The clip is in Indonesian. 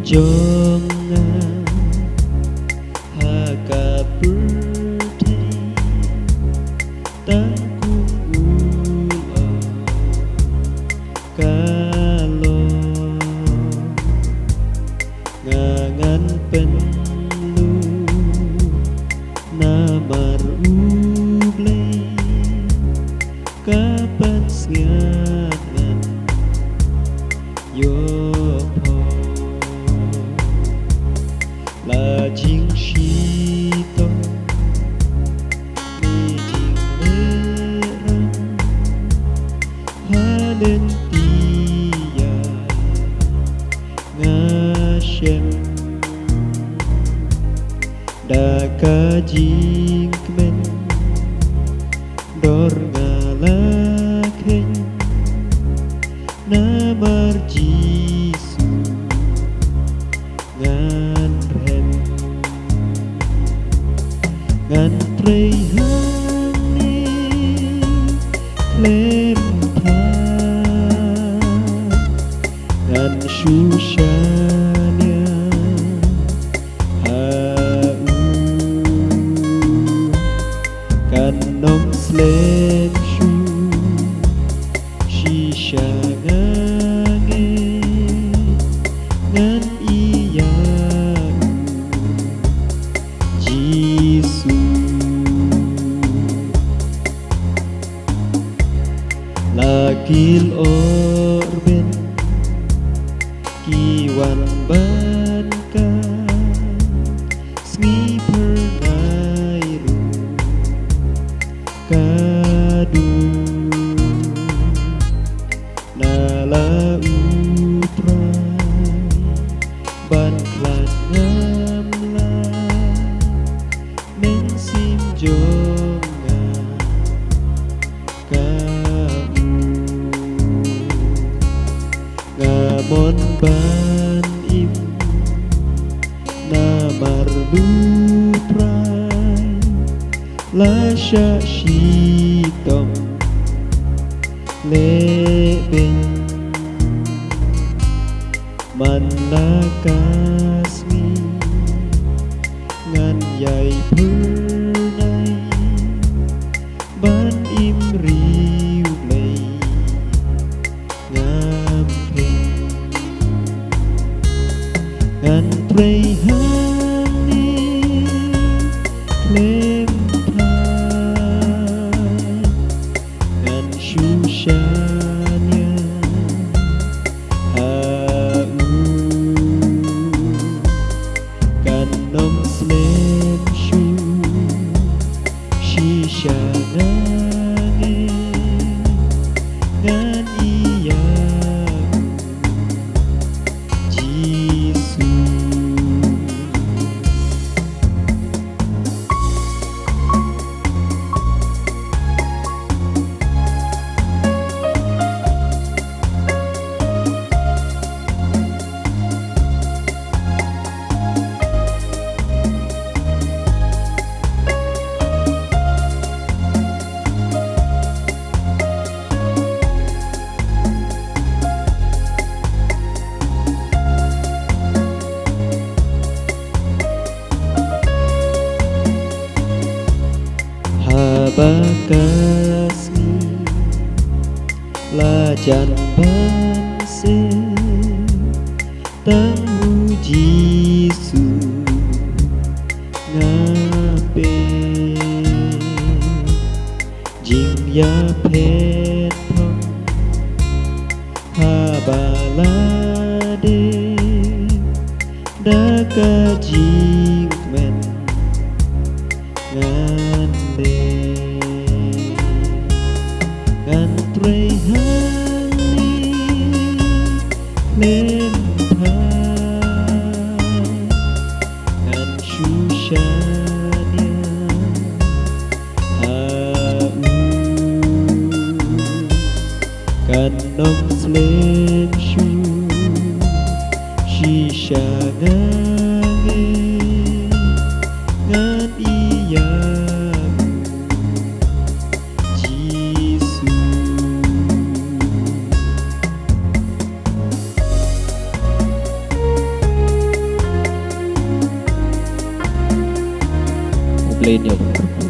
Jangan hagapurtai tangkung ulo kalong ngangan penlu namar ublay kapan ngangan yo lajing shito mijing lerang halentia ngashem dakajing kmen dor ngalakhen namar jisu ngan trei hani klem thang ngan shushanya hau kan nom slen shu shisha ngange ngan iya Jisu lakil orben kiwan banka smi pernairu kadu nala utrai banklan ngamla mensim jonga kamu ngamon ban im namar luprai lasha shitom lebeng manakasmi ngan yai pernai ban im riu lei ngam peng ngan trei hani klem thai ngan shushanya hau kan nom slem shu shisha ngange ngan iya Jisu habakasmi lajan banse tamu Jisu ngape jing ya petong habalade daka jing men ngande ngan trei hani klem thai ngan shushanya hau kan nom slem shu shisha ngange ngan iya Jisu lainnya Bang.